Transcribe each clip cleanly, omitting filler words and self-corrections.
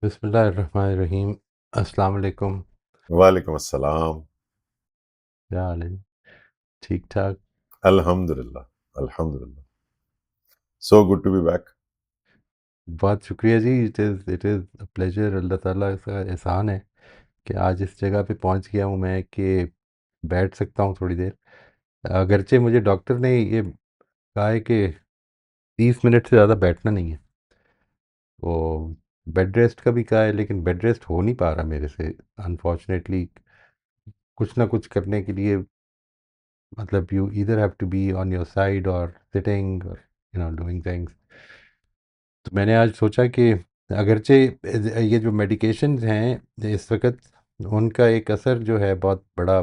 بسم اللہ الرحمن الرحیم. السلام علیکم. وعلیکم السلام. کیا حال ہے؟ ٹھیک ٹھاک. الحمد للہ الحمد للہ. So good to be back. بہت شکریہ جی. It is a pleasure. اللہ تعالیٰ کا احسان ہے کہ آج اس جگہ پہ پہنچ گیا ہوں میں کہ بیٹھ سکتا ہوں تھوڑی دیر. اگرچہ مجھے ڈاکٹر نے یہ کہا ہے کہ 30 منٹ سے زیادہ بیٹھنا نہیں ہے. وہ بیڈ ریسٹ کا بھی کہا ہے لیکن بیڈ ریسٹ ہو نہیں پا رہا میرے سے انفارچونیٹلی. کچھ نہ کچھ کرنے کے لیے مطلب you either have to be on your side اور سٹنگ اور ڈوئنگ تھنگس. تو میں نے آج سوچا کہ اگرچہ یہ جو میڈیکیشنز ہیں اس وقت ان کا ایک اثر جو ہے بہت بڑا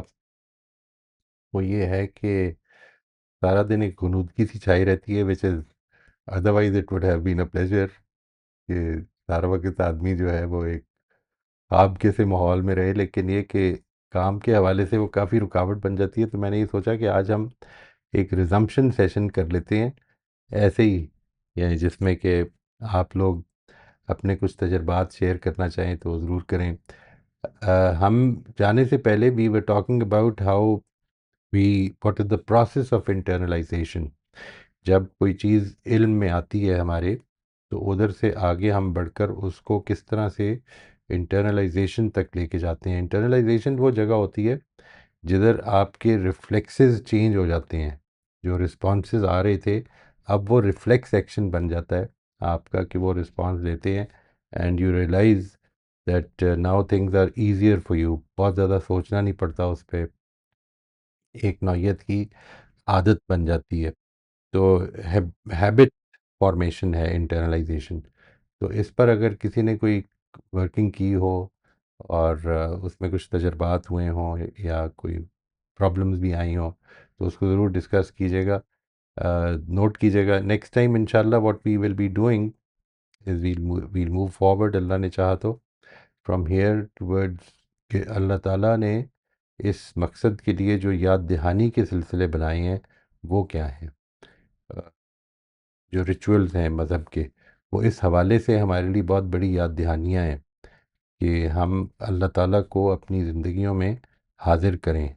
وہ یہ ہے کہ سارا دن ایک غنودگی سی چھائی رہتی ہے which is otherwise it would have been a pleasure کہ سارا وقت آدمی جو ہے وہ ایک خواب کے سے ماحول میں رہے، لیکن یہ کہ کام کے حوالے سے وہ کافی رکاوٹ بن جاتی ہے. تو میں نے یہ سوچا کہ آج ہم ایک ریزمپشن سیشن کر لیتے ہیں ایسے ہی، یعنی جس میں کہ آپ لوگ اپنے کچھ تجربات شیئر کرنا چاہیں تو ضرور کریں. ہم جانے سے پہلے we were talking about how we what is the process of internalization. جب کوئی چیز علم میں آتی ہے ہمارے تو ادھر سے آگے ہم بڑھ کر اس کو کس طرح سے انٹرنلائزیشن تک لے کے جاتے ہیں. انٹرنلائزیشن وہ جگہ ہوتی ہے جدھر آپ کے ریفلیکسز چینج ہو جاتے ہیں. جو رسپانسز آ رہے تھے اب وہ ریفلیکس ایکشن بن جاتا ہے آپ کا کہ وہ رسپانس دیتے ہیں and you realize that now things are easier for you. بہت زیادہ سوچنا نہیں پڑتا اس پہ، ایک نوعیت کی عادت بن جاتی ہے. تو ہیبٹ فارمیشن ہے انٹرنلائزیشن. تو اس پر اگر کسی نے کوئی ورکنگ کی ہو اور اس میں کچھ تجربات ہوئے ہوں یا کوئی پرابلمز بھی آئی ہوں تو اس کو ضرور ڈسکس کیجیے گا، نوٹ کیجیے گا. نیکسٹ ٹائم انشاءاللہ what we will be doing is we'll move forward اللہ نے چاہا تو فرام ہیئر ٹورڈز کہ اللہ تعالیٰ نے اس مقصد کے لیے جو یاد دہانی کے سلسلے بنائے ہیں وہ کیا ہیں. جو ریچولز ہیں مذہب کے وہ اس حوالے سے ہمارے لیے بہت بڑی یاد دہانیاں ہیں کہ ہم اللہ تعالیٰ کو اپنی زندگیوں میں حاضر کریں.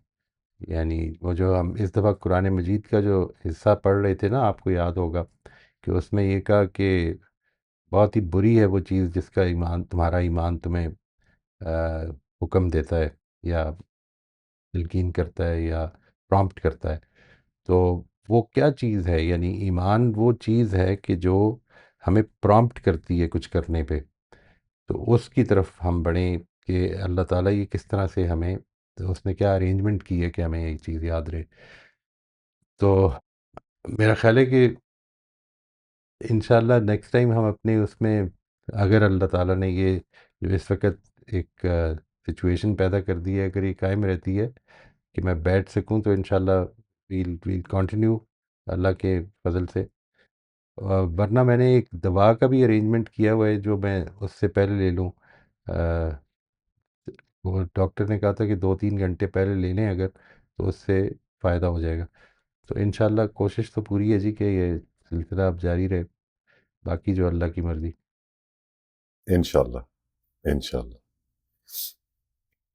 یعنی وہ جو ہم اس دفعہ قرآن مجید کا جو حصہ پڑھ رہے تھے نا، آپ کو یاد ہوگا کہ اس میں یہ کہا کہ بہت ہی بری ہے وہ چیز جس کا ایمان تمہارا ایمان تمہیں حکم دیتا ہے یا تلقین کرتا ہے یا پرامپٹ کرتا ہے. تو وہ کیا چیز ہے؟ یعنی ایمان وہ چیز ہے کہ جو ہمیں پرامپٹ کرتی ہے کچھ کرنے پہ. تو اس کی طرف ہم بڑھیں کہ اللہ تعالیٰ یہ کس طرح سے ہمیں، تو اس نے کیا ارینجمنٹ کی ہے کہ ہمیں یہ چیز یاد رہے. تو میرا خیال ہے کہ انشاءاللہ نیکسٹ ٹائم ہم اپنے اس میں اگر اللہ تعالیٰ نے یہ جو اس وقت ایک سچویشن پیدا کر دی ہے اگر یہ قائم رہتی ہے کہ میں بیٹھ سکوں تو انشاءاللہ ویل کنٹینیو اللہ کے فضل سے. ورنہ میں نے ایک دوا کا بھی ارینجمنٹ کیا ہوا ہے جو میں اس سے پہلے لے لوں. وہ ڈاکٹر نے کہا تھا کہ 2-3 گھنٹے پہلے لے لیں اگر تو اس سے فائدہ ہو جائے گا. تو انشاءاللہ کوشش تو پوری ہے جی کہ یہ سلسلہ اب جاری رہے، باقی جو اللہ کی مرضی. انشاءاللہ انشاءاللہ.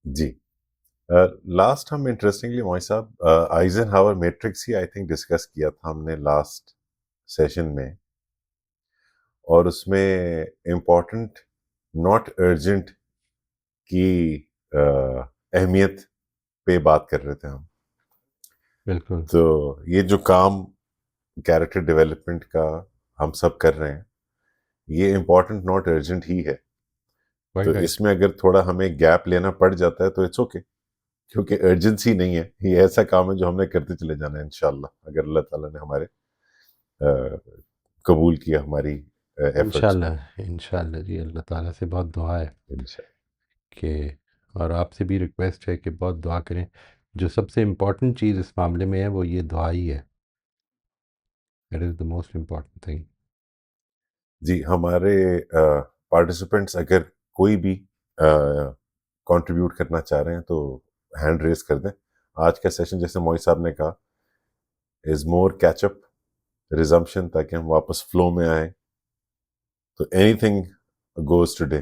جی لاسٹ ہم انٹرسٹنگلی موئی صاحب آئزن ہاور میٹرکس ہی آئی تھنک ڈسکس کیا تھا ہم نے لاسٹ سیشن میں، اور اس میں امپورٹنٹ ناٹ ارجنٹ کی اہمیت پہ بات کر رہے تھے ہم. بالکل. تو یہ جو کام کیریکٹر ڈیولپمنٹ کا ہم سب کر رہے ہیں یہ امپورٹنٹ ناٹ ارجنٹ ہی ہے. تو Quite right. اس میں اگر تھوڑا ہمیں گیپ لینا پڑ جاتا ہے تو اٹس اوکے، کیونکہ ارجنسی نہیں ہے. یہ ایسا کام ہے جو ہم نے کرتے چلے جانا ہے انشاءاللہ اگر اللہ تعالیٰ نے ہمارے قبول کیا ہماری ایفرٹس کو. انشاءاللہ انشاءاللہ جی. اللہ تعالیٰ سے بہت دعا ہے انشاءاللہ. کہ، اور آپ سے بھی ریکویسٹ ہے کہ بہت دعا کریں. جو سب سے امپورٹنٹ چیز اس معاملے میں ہے وہ یہ دعا ہی ہے. That is the most important thing. جی ہمارے پارٹیسپینٹس اگر کوئی بھی کنٹریبیوٹ کرنا چاہ رہے ہیں تو ہینڈ ریز کر دیں. آج کا سیشن جیسے موئی صاحب نے کہا از مور کیچ اپ ریزمپشن، تاکہ ہم واپس فلو میں آئیں. تو اینی تھنگ گوز ٹوڈے.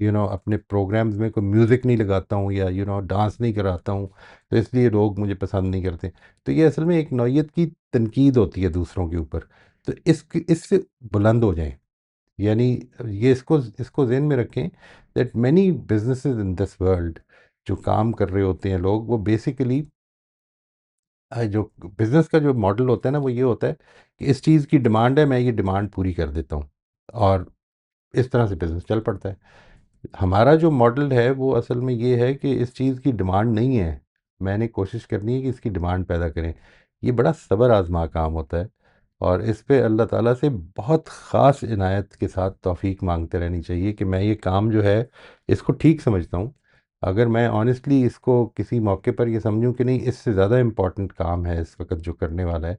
اپنے پروگرامز میں کوئی میوزک نہیں لگاتا ہوں یا ڈانس نہیں کراتا ہوں، تو اس لیے لوگ مجھے پسند نہیں کرتے. تو یہ اصل میں ایک نوعیت کی تنقید ہوتی ہے دوسروں کے اوپر. تو اس سے بلند ہو جائیں. یعنی یہ اس کو ذہن میں رکھیں that many businesses in this world, جو کام کر رہے ہوتے ہیں لوگ، وہ بیسیکلی جو بزنس کا جو ماڈل ہوتا ہے نا، وہ یہ ہوتا ہے کہ اس چیز کی ڈیمانڈ ہے، میں یہ ڈیمانڈ پوری کر دیتا ہوں، اور اس طرح سے بزنس چل پڑتا ہے. ہمارا جو ماڈل ہے وہ اصل میں یہ ہے کہ اس چیز کی ڈیمانڈ نہیں ہے، میں نے کوشش کرنی ہے کہ اس کی ڈیمانڈ پیدا کریں. یہ بڑا صبر آزما کام ہوتا ہے، اور اس پہ اللہ تعالیٰ سے بہت خاص عنایت کے ساتھ توفیق مانگتے رہنی چاہیے کہ میں یہ کام جو ہے اس کو ٹھیک سمجھتا ہوں. اگر میں آنیسٹلی اس کو کسی موقع پر یہ سمجھوں کہ نہیں، اس سے زیادہ امپورٹنٹ کام ہے اس وقت جو کرنے والا ہے،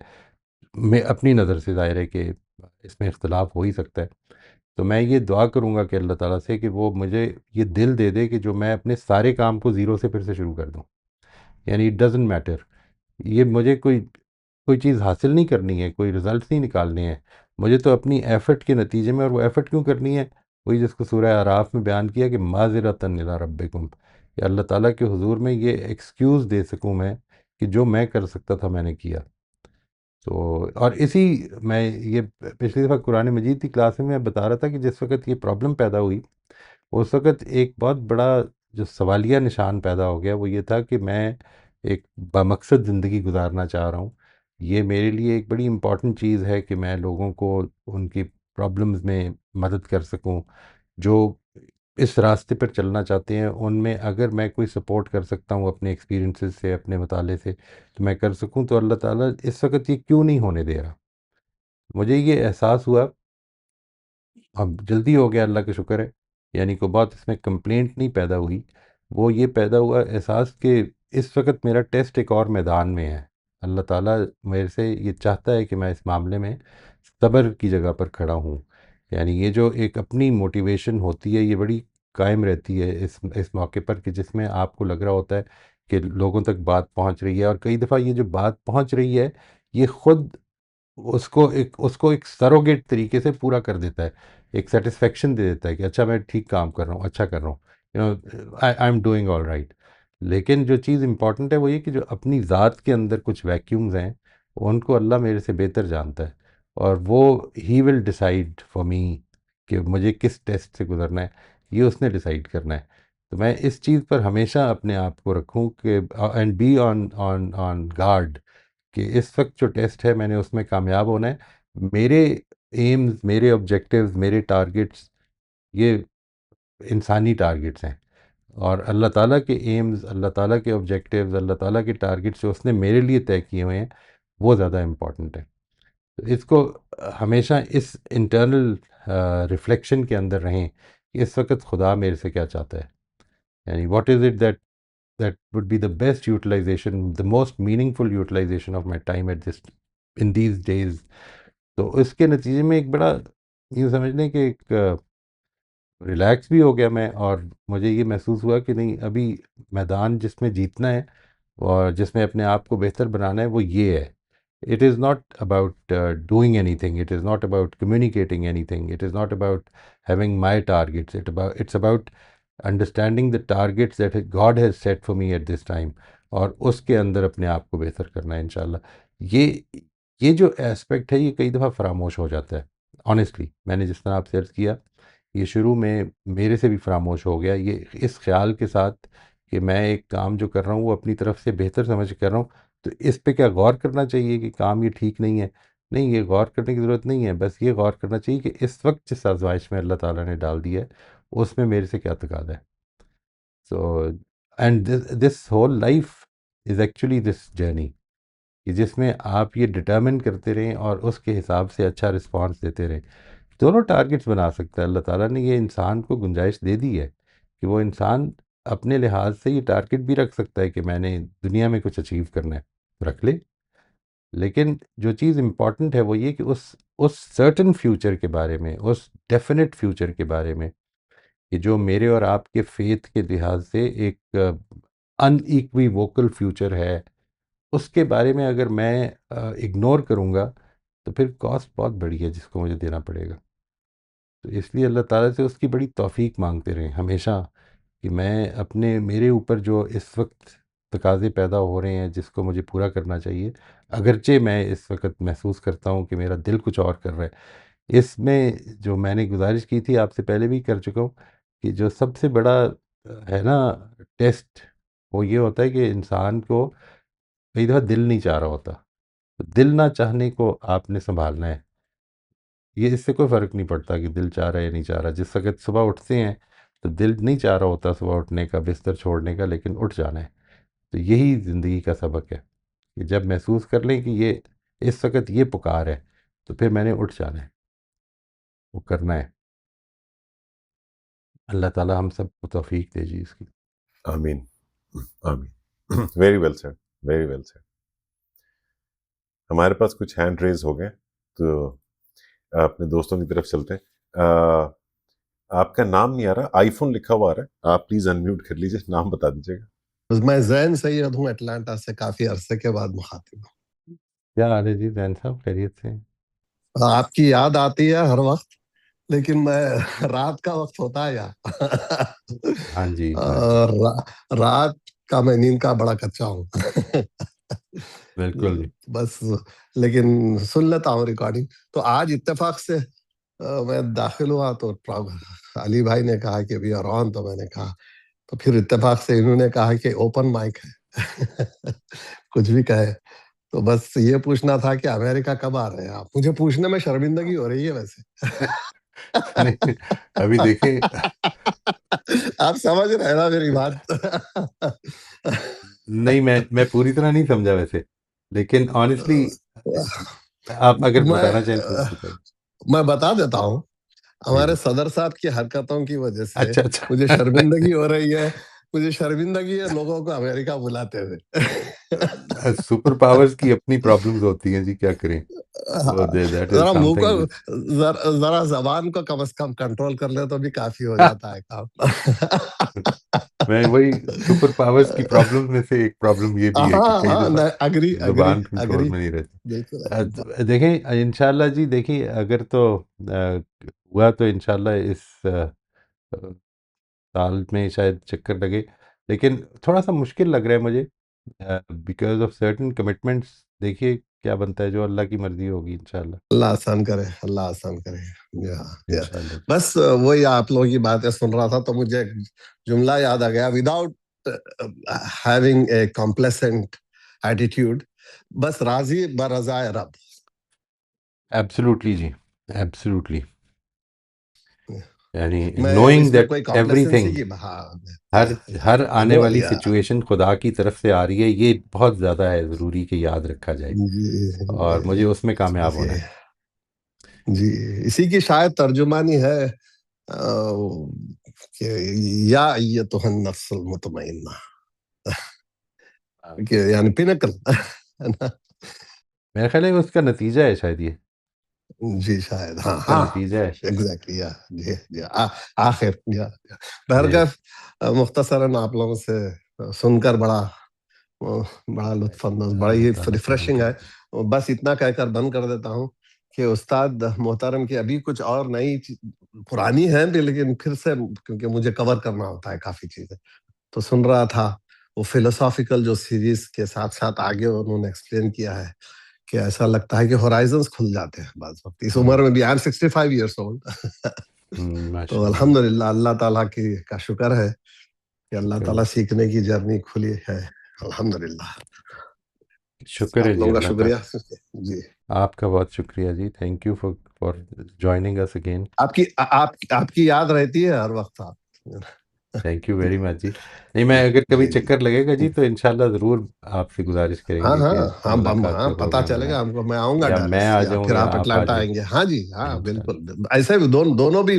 میں اپنی نظر سے ظاہر ہے کہ اس میں اختلاف ہو ہی سکتا ہے، تو میں یہ دعا کروں گا کہ اللہ تعالیٰ سے کہ وہ مجھے یہ دل دے دے کہ جو میں اپنے سارے کام کو زیرو سے پھر سے شروع کر دوں. یعنی اٹ ڈزنٹ میٹر، یہ مجھے کوئی چیز حاصل نہیں کرنی ہے، کوئی رزلٹس نہیں نکالنے ہیں، مجھے تو اپنی ایفرٹ کے نتیجے میں. اور وہ ایفرٹ کیوں کرنی ہے؟ وہی جس کو سورہ اعراف میں بیان کیا کہ معذرۃ الی ربکم، کہ اللہ تعالیٰ کے حضور میں یہ ایکسکیوز دے سکوں میں کہ جو میں کر سکتا تھا میں نے کیا. تو اور میں یہ پچھلی دفعہ قرآن مجید کی کلاس میں بتا رہا تھا کہ جس وقت یہ پرابلم پیدا ہوئی، اس وقت ایک بہت بڑا جو سوالیہ نشان پیدا ہو گیا، وہ یہ تھا کہ میں ایک بامقصد زندگی گزارنا چاہ رہا ہوں. یہ میرے لیے ایک بڑی امپورٹنٹ چیز ہے کہ میں لوگوں کو ان کی پرابلمز میں مدد کر سکوں. جو اس راستے پر چلنا چاہتے ہیں ان میں اگر میں کوئی سپورٹ کر سکتا ہوں اپنے ایکسپیرینسز سے، اپنے مطالعے سے، تو میں کر سکوں. تو اللہ تعالیٰ اس وقت یہ کیوں نہیں ہونے دے رہا؟ مجھے یہ احساس ہوا، اب جلدی ہو گیا، اللہ کا شکر ہے. یعنی کوئی بات اس میں کمپلینٹ نہیں پیدا ہوئی، وہ یہ پیدا ہوا احساس کہ اس وقت میرا ٹیسٹ ایک اور میدان میں ہے. اللہ تعالیٰ میرے سے یہ چاہتا ہے کہ میں اس معاملے میں صبر کی جگہ پر کھڑا ہوں. یعنی یہ جو ایک اپنی موٹیویشن ہوتی ہے، یہ بڑی قائم رہتی ہے اس موقع پر، کہ جس میں آپ کو لگ رہا ہوتا ہے کہ لوگوں تک بات پہنچ رہی ہے. اور کئی دفعہ یہ جو بات پہنچ رہی ہے، یہ خود اس کو ایک سروگیٹ طریقے سے پورا کر دیتا ہے، ایک سیٹسفیکشن دے دیتا ہے کہ اچھا میں ٹھیک کام کر رہا ہوں، اچھا کر رہا ہوں، I am doing all right. لیکن جو چیز امپورٹنٹ ہے وہ یہ کہ جو اپنی ذات کے اندر کچھ ویکیومز ہیں، ان کو اللہ میرے سے بہتر جانتا ہے، اور وہ ہی ول ڈیسائیڈ فار می کہ مجھے کس ٹیسٹ سے گزرنا ہے، یہ اس نے ڈیسائیڈ کرنا ہے. تو میں اس چیز پر ہمیشہ اپنے آپ کو رکھوں کہ اینڈ بی آن گارڈ، کہ اس وقت جو ٹیسٹ ہے میں نے اس میں کامیاب ہونا ہے. میرے ایمز، میرے آبجیکٹیوز، میرے ٹارگٹس، یہ انسانی ٹارگٹس ہیں، اور اللہ تعالیٰ کے ایمز، اللہ تعالیٰ کے آبجیکٹیوز، اللہ تعالیٰ کے ٹارگٹس جو اس نے میرے لیے طے کیے ہوئے ہیں، وہ زیادہ امپورٹنٹ ہے. اس کو ہمیشہ اس انٹرنل ریفلیکشن کے اندر رہیں کہ اس وقت خدا میرے سے کیا چاہتا ہے. یعنی what is it that would be the best utilization, the most meaningful utilization of my time at this in these days. تو اس کے نتیجے میں ایک بڑا، یوں سمجھ لیں کہ ایک ریلیکس بھی ہو گیا میں، اور مجھے یہ محسوس ہوا کہ نہیں، ابھی میدان جس میں جیتنا ہے اور جس میں اپنے آپ کو بہتر بنانا ہے وہ یہ ہے. It is not about doing anything, it is not about communicating anything, it is not about having my targets, it's about understanding the targets that God has set for me at this time, اور اس کے اندر اپنے آپ کو بہتر کرنا ہے انشاءاللہ. یہ یہ جو اسپیکٹ ہے یہ کئی دفعہ فراموش ہو جاتا ہے. آنیسٹلی میں نے جس طرح آپ سے عرض کیا، یہ شروع میں میرے سے بھی فراموش ہو گیا، یہ اس خیال کے ساتھ کہ میں ایک کام جو کر رہا ہوں وہ اپنی طرف سے بہتر سمجھ کے کر رہا ہوں، تو اس پہ کیا غور کرنا چاہیے کہ کام یہ ٹھیک نہیں ہے؟ نہیں، یہ غور کرنے کی ضرورت نہیں ہے. بس یہ غور کرنا چاہیے کہ اس وقت جس آزمائش میں اللہ تعالیٰ نے ڈال دیا ہے، اس میں میرے سے کیا تقاضا ہے. So and this whole life is actually this journey, کہ جس میں آپ یہ ڈٹرمن کرتے رہیں اور اس کے حساب سے اچھا رسپانس دیتے رہیں. دونوں ٹارگٹس بنا سکتا ہے اللہ تعالیٰ نے، یہ انسان کو گنجائش دے دی ہے کہ وہ انسان اپنے لحاظ سے یہ ٹارگٹ بھی رکھ سکتا ہے کہ میں نے دنیا میں کچھ اچیو کرنا ہے، رکھ لے. لیکن جو چیز امپورٹنٹ ہے وہ یہ کہ اس سرٹن فیوچر کے بارے میں، اس ڈیفینٹ فیوچر کے بارے میں، کہ جو میرے اور آپ کے فیتھ کے لحاظ سے ایک ان ایکوی ووکل فیوچر ہے، اس کے بارے میں اگر میں اگنور کروں گا تو پھر کاسٹ بہت بڑی ہے جس کو مجھے دینا پڑے گا. تو اس لیے اللہ تعالیٰ سے اس کی بڑی توفیق مانگتے رہیں ہمیشہ، کہ میں اپنے میرے اوپر جو اس وقت تقاضے پیدا ہو رہے ہیں جس کو مجھے پورا کرنا چاہیے، اگرچہ میں اس وقت محسوس کرتا ہوں کہ میرا دل کچھ اور کر رہا ہے، اس میں جو میں نے گزارش کی تھی آپ سے پہلے بھی کر چکا ہوں، کہ جو سب سے بڑا ہے نا ٹیسٹ، وہ یہ ہوتا ہے کہ انسان کو کئی دفعہ دل نہیں چاہ رہا ہوتا، تو دل نہ چاہنے کو آپ نے سنبھالنا ہے۔ یہ اس سے کوئی فرق نہیں پڑتا کہ دل چاہ رہا ہے یا نہیں چاہ رہا، جس وقت صبح اٹھتے ہیں تو دل نہیں چاہ رہا ہوتا صبح اٹھنے کا، بستر چھوڑنے کا، لیکن اٹھ جانا ہے۔ تو یہی زندگی کا سبق ہے کہ جب محسوس کر لیں کہ یہ اس وقت یہ پکار ہے، تو پھر میں نے اٹھ جانا ہے، وہ کرنا ہے۔ اللہ تعالیٰ ہم سب کو توفیق دے جی اس کی۔ آمین آمین. Very well said, very well said. ہمارے پاس کچھ ہینڈ ریز ہو گئے، تو اپنے دوستوں کی طرف چلتے ہیں. آپ کا نام نہیں آ رہا، آئی فون لکھا ہوا آ رہا ہے، آپ پلیز انمیوٹ کر لیجیے، نام بتا دیجیے گا. میں زین سید ہوں، اٹلانٹا سے کافی عرصے کے بعد مخاطب ہوں. کیا حال ہے جی زین صاحب، خیریت سے ہیں؟ آپ کی یاد آتی ہے ہر وقت، لیکن میں رات کا وقت ہوتا ہے ہاں جی ہاں جی، اور رات کا میں نیند کا بڑا کچا ہوں. بالکل جی۔ بس لیکن سن لیتا ہوں ریکارڈنگ. تو آج اتفاق سے میں داخل ہوا تو علی بھائی نے کہا کہ وی آر آن، تو میں نے کہا، تو پھر اتفاق سے انہوں نے کہا کہ اوپن مائک ہے. کچھ بھی کہے. تو بس یہ پوچھنا تھا کہ امریکہ کب آ رہے ہیں آپ؟ مجھے پوچھنے میں شرمندگی ہو رہی ہے ویسے. نہیں ابھی دیکھیں، آپ سمجھ رہے ہیں نا میری بات؟ نہیں میں پوری طرح نہیں سمجھا ویسے، لیکن آنیسٹلی آپ اگر میں بتانا چاہیں تو بتائیں۔ میں بتا دیتا ہوں. جی ہمارے جی، صدر صاحب کی حرکتوں کی وجہ سے اچھا مجھے اچھا۔ شرمندگی ہو رہی ہے. مجھے شرمندگی ہے لوگوں کو امریکہ بلاتے ہوئے. سپر پاورز کی اپنی پرابلمز ہوتی ہیں جی، کیا کریں، وہ دیٹ از ذرا سم منہ کو، تھنگ وچ، ذرا زبان کو کم از کم کنٹرول کر لے تو بھی کافی ہو جاتا ہے کام. میں وہی سپر پاورز کی پرابلم میں سے ایک پرابلم یہ بھی ہے کہ ہاں کئی ہاں، دفعہ اگری اگری زبان کنٹرول اگری، میں نہیں رہتی۔ بالکل. دیکھیں انشاءاللہ جی، دیکھیں اگر تو ہوا تو انشاءاللہ اس سال میں شاید چکر لگے، لیکن تھوڑا سا مشکل لگ رہا ہے مجھے بیکاز آف سرٹن کمٹمنٹس. دیکھیے کیا بنتا ہے، جو اللہ کی مرضی ہوگی انشاءاللہ، اللہ آسان کرے، اللہ آسان کرے. یا انشاءاللہ جی۔ بس وہی آپ لوگوں کی باتیں سن رہا تھا تو مجھے ایک جملہ یاد آ گیا. Without having a complacent attitude, بس راضی برضا رب. ایبسلیوٹلی جی، ایبسلیوٹلی، یعنی میں اب نوئنگ اس میں دیٹ کوئی ایوری کمپلیسنسی تھنگ، کی ہر ہر آنے وہ والی سچویشن خدا کی طرف سے آ رہی ہے، یہ بہت زیادہ ہے ضروری کہ یاد رکھا جائے، اور مجھے اس میں کامیاب ہونا ہے۔ جی اسی کی شاید ترجمانی ہے کہ یا ایتھا النفس المطمئنہ، کہ یعنی پینکل. میرا خیال ہے اس کا نتیجہ ہے شاید یہ، جی شاید، ہاں اس کا ہاں، نتیجہ ہے شاید۔ ایگزیکٹلی. جی جی آخر جی بہرکیف مختصراً آپ لوگوں سے سن کر بڑا لطف اندوز، بڑا اللہ ہی تعالیٰ کرم ریفریشنگ ہے. کرے۔ بس اتنا کہہ کر بند کر دیتا ہوں کہ استاد محترم کی ابھی کچھ اور نئی پرانی ہیں بھی، لیکن پھر سے کیونکہ مجھے کور کرنا ہوتا ہے کافی چیزیں، تو سن رہا تھا وہ فلسافیکل جو سیریز کے ساتھ ساتھ آگے انہوں نے ایکسپلین کیا ہے کہ ایسا لگتا ہے کہ ہورائزنس کھل جاتے ہیں بعض وقت اس عمر میں بھی. I am 65 years old. تو ماشاء اللہ، الحمدللہ اللہ تعالیٰ کا شکر ہے کہ اللہ شکر تعالیٰ سیکھنے کی جرنی کھلی ہے. الحمدللہ. شکر ہے آپ جی لوگوں کا اللہ کا، شکریہ. جی آپ کا بہت شکریہ جی، thank you for joining us again. آپ کی یاد رہتی ہے ہر وقت. آپ تھینک یو ویری مچ جی۔ نہیں میں اگر کبھی جی جی چکر لگے گا جی تو انشاءاللہ ضرور آپ سے گزارش کریں ہاں گے ہاں کہ ہم ملاقات ہاں، کا پتہ پروگرام چلے بنائیں، گا ہم کو. میں آؤں گا یا میں ڈالیس، آ یا جاؤں پھر یا آپ آپ آ اٹلانٹا جائیں، آئیں گے. ہاں جی ہاں انشاءاللہ بالکل، ایسے بھی دونوں بھی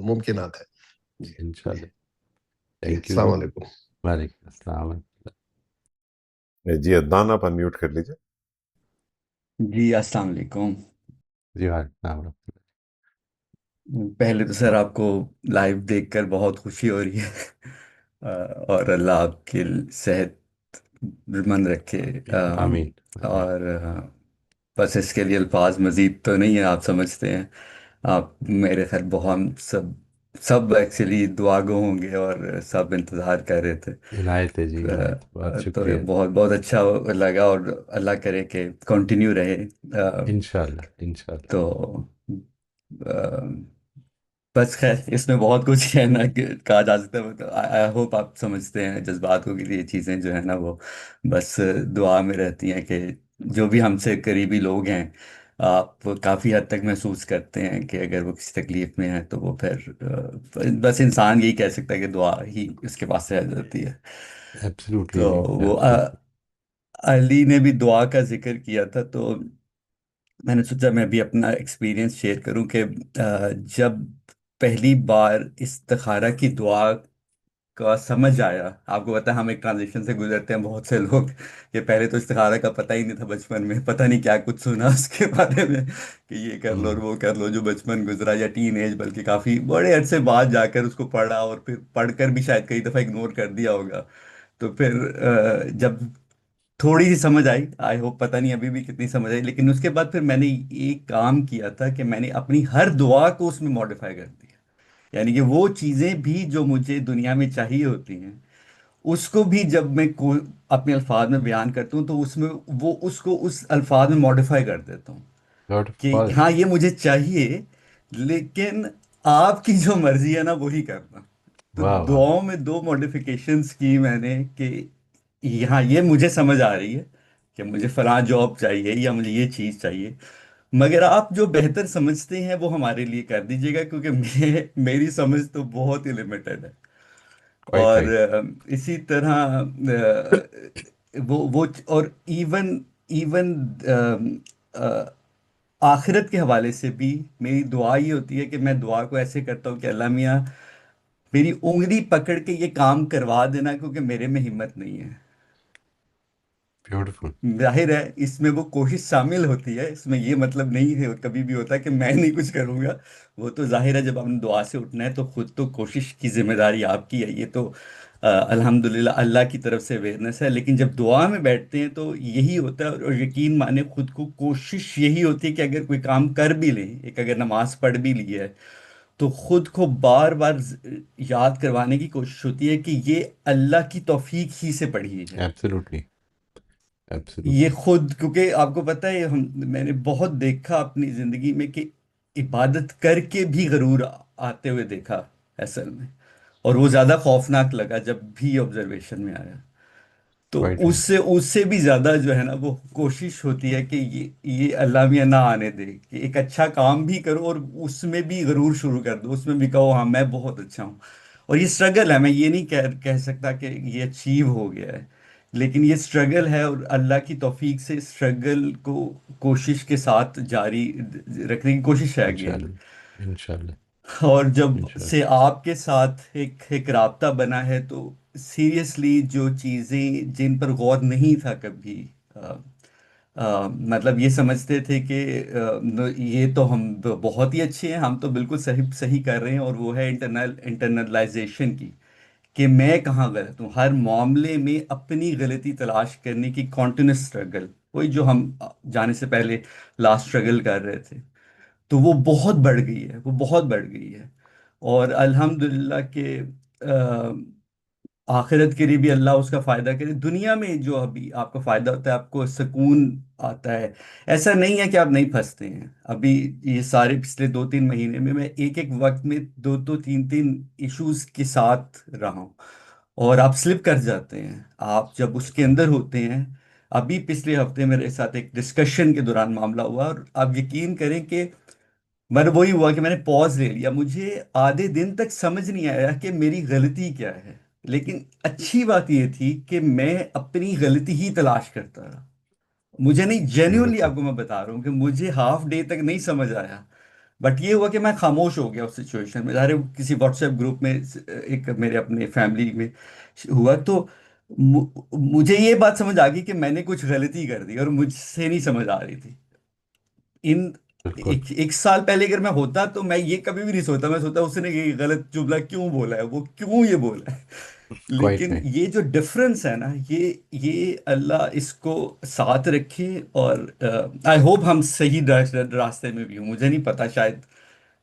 ممکنات ہے. جی انشاءاللہ۔ جی تھینک یو السلام جی، علیکم. وعلیکم السلام۔ جی عدنان، آپ انمیوٹ کر لیجیے. جی السلام علیکم. جی وعلیکم السلام۔ پہلے تو سر آپ کو لائیو دیکھ کر بہت خوشی ہو رہی ہے اور اللہ آپ کی صحت مند رکھے. آمین آمین۔ اور بس اس کے لیے الفاظ مزید تو نہیں ہے، آپ سمجھتے ہیں. آپ میرے خیال بہت سب سب ایکچولی دعا گو ہوں گے اور سب انتظار کر رہے تھے. عنایت ہے جی، عنایت، بہت تو شکریہ. بہت بہت اچھا لگا، اور اللہ کرے کہ کنٹینیو رہے. انشاءاللہ انشاءاللہ. تو آ، بس خیر اس میں بہت کچھ کہنا کہا جا سکتا ہے. آئی ہوپ آپ سمجھتے ہیں جذبات کو، کہ یہ چیزیں جو ہے نا وہ بس دعا میں رہتی ہیں، کہ جو بھی ہم سے قریبی لوگ ہیں آپ کافی حد تک محسوس کرتے ہیں کہ اگر وہ کسی تکلیف میں ہیں تو وہ پھر بس انسان یہی کہہ سکتا ہے کہ دعا ہی اس کے پاس سے رہ جاتی ہے. ایبسلوٹلی تو جی، وہ ایبسلوٹلی. علی نے بھی دعا کا ذکر کیا تھا، تو میں نے سوچا میں بھی اپنا ایکسپیرینس شیئر کروں کہ جب پہلی بار استخارہ کی دعا کا سمجھ آیا. آپ کو پتا ہے ہم ایک ٹرانزیشن سے گزرتے ہیں بہت سے لوگ، کہ پہلے تو استخارہ کا پتہ ہی نہیں تھا بچپن میں، پتہ نہیں کیا کچھ سنا اس کے بارے میں کہ یہ کر لو اور ہوں. وہ کر لو، جو بچپن گزرا یا ٹین ایج، بلکہ کافی بڑے عرصے بعد جا کر اس کو پڑھا، اور پھر پڑھ کر بھی شاید کئی دفعہ اگنور کر دیا ہوگا. تو پھر جب تھوڑی سی سمجھ آئی، آئی ہوپ پتہ نہیں ابھی بھی کتنی سمجھ آئی، لیکن اس کے بعد پھر میں نے ایک کام کیا تھا کہ میں نے اپنی ہر دعا کو اس میں ماڈیفائی کر دیا. یعنی کہ وہ چیزیں بھی جو مجھے دنیا میں چاہیے ہوتی ہیں، اس کو بھی جب میں اپنے الفاظ میں بیان کرتا ہوں تو اس میں وہ اس کو اس الفاظ میں ماڈیفائی کر دیتا ہوں گاڈ کہ فاز. ہاں یہ مجھے چاہیے، لیکن آپ کی جو مرضی ہے نا وہی کرنا. تو واہ واہ. دعاؤں میں دو ماڈیفیکیشنز کی میں نے، کہ یہاں یہ مجھے سمجھ آ رہی ہے کہ مجھے فلاں جاب چاہیے یا مجھے یہ چیز چاہیے، مگر آپ جو بہتر سمجھتے ہیں وہ ہمارے لیے کر دیجیے گا، کیونکہ میری سمجھ تو بہت ہی لمیٹڈ ہے. کوائٹ اور رائٹ. اسی طرح وہ اور ایون ایون آخرت کے حوالے سے بھی میری دعا یہ ہوتی ہے کہ میں دعا کو ایسے کرتا ہوں کہ اللہ میاں میری انگلی پکڑ کے یہ کام کروا دینا، کیونکہ میرے میں ہمت نہیں ہے. بیوٹیفل. ظاہر ہے اس میں وہ کوشش شامل ہوتی ہے، اس میں یہ مطلب نہیں ہے کبھی بھی ہوتا کہ میں نہیں کچھ کروں گا. وہ تو ظاہر ہے جب ہم دعا سے اٹھنا ہے تو خود تو کوشش کی ذمہ داری آپ کی ہے، یہ تو الحمدللہ اللہ کی طرف سے اویئرنیس ہے. لیکن جب دعا میں بیٹھتے ہیں تو یہی ہوتا ہے، اور یقین مانے خود کو کوشش یہی ہوتی ہے کہ اگر کوئی کام کر بھی لیں، ایک اگر نماز پڑھ بھی لی ہے، تو خود کو بار بار یاد کروانے کی کوشش ہوتی ہے کہ یہ اللہ کی توفیق ہی سے پڑھی ہے. ایبسلوٹلی یہ ایبسلوٹلی. خود کیونکہ آپ کو پتہ ہے میں نے بہت دیکھا اپنی زندگی میں کہ عبادت کر کے بھی غرور آتے ہوئے دیکھا اصل میں، اور وہ زیادہ خوفناک لگا جب بھی آبزرویشن میں آیا. تو کوائٹ رائٹ. اس سے بھی زیادہ جو ہے نا وہ کوشش ہوتی ہے کہ یہ اللہ میاں نہ آنے دے، کہ ایک اچھا کام بھی کرو اور اس میں بھی غرور شروع کر دو، اس میں بھی کہو ہاں میں بہت اچھا ہوں. اور یہ اسٹرگل ہے، میں یہ نہیں کہہ سکتا کہ یہ اچیو ہو گیا ہے، لیکن یہ اسٹرگل ہے، اور اللہ کی توفیق سے اسٹرگل کو کوشش کے ساتھ جاری رکھنے کی کوشش ہے گی. انشاءاللہ انشاءاللہ اور جب انشاءاللہ. سے آپ کے ساتھ ایک رابطہ بنا ہے تو سیریسلی جو چیزیں جن پر غور نہیں تھا کبھی، مطلب یہ سمجھتے تھے کہ یہ تو ہم بہت ہی اچھے ہیں، ہم تو بالکل صحیح صحیح کر رہے ہیں، اور وہ ہے انٹرنلائزیشن کی، کہ میں کہاں غلط ہوں، ہر معاملے میں اپنی غلطی تلاش کرنے کی کانٹینیوس اسٹرگل، وہی جو ہم جانے سے پہلے لاسٹ اسٹرگل کر رہے تھے. تو وہ بہت بڑھ گئی ہے، وہ بہت بڑھ گئی ہے. اور الحمدللہ کہ آ، آخرت کے لیے بھی اللہ اس کا فائدہ کرے. دنیا میں جو ابھی آپ کو فائدہ ہوتا ہے، آپ کو سکون آتا ہے، ایسا نہیں ہے کہ آپ نہیں پھنستے ہیں. ابھی یہ سارے پچھلے 2-3 مہینے میں ایک ایک وقت میں 2-3 ایشوز کے ساتھ رہا ہوں، اور آپ سلپ کر جاتے ہیں آپ جب اس کے اندر ہوتے ہیں. ابھی پچھلے ہفتے میرے ساتھ ایک ڈسکشن کے دوران معاملہ ہوا، اور آپ یقین کریں کہ وہی ہوا کہ میں نے پاز لے لیا. مجھے آدھے دن تک سمجھ نہیں آیا کہ میری غلطی کیا ہے، لیکن اچھی بات یہ تھی کہ میں اپنی غلطی ہی تلاش کرتا رہا. مجھے نہیں، جینیونلی بیوٹیفل. آپ کو میں بتا رہا ہوں کہ مجھے ہاف ڈے تک نہیں سمجھ آیا، بٹ یہ ہوا کہ میں خاموش ہو گیا اس سچویشن میں. ظاہر ہے کسی واٹس ایپ گروپ میں ایک میرے اپنے فیملی میں ہوا، تو مجھے یہ بات سمجھ آ گئی کہ میں نے کچھ غلطی کر دی اور مجھ سے نہیں سمجھ آ رہی تھی. ان بالکل. ایک سال پہلے اگر میں ہوتا تو میں یہ کبھی بھی نہیں سوچتا، میں سوچتا اس نے یہ غلط جملہ کیوں بولا ہے، وہ کیوں یہ بولا ہے. کوائٹ لیکن رائٹ. یہ جو ڈفرنس ہے نا، یہ اللہ اس کو ساتھ رکھے. اور آئی ہوپ ہم صحیح راستے میں بھی ہوں، مجھے نہیں پتا، شاید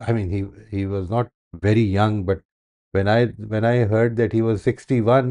I mean, he was not very young, but when I heard that he was 61,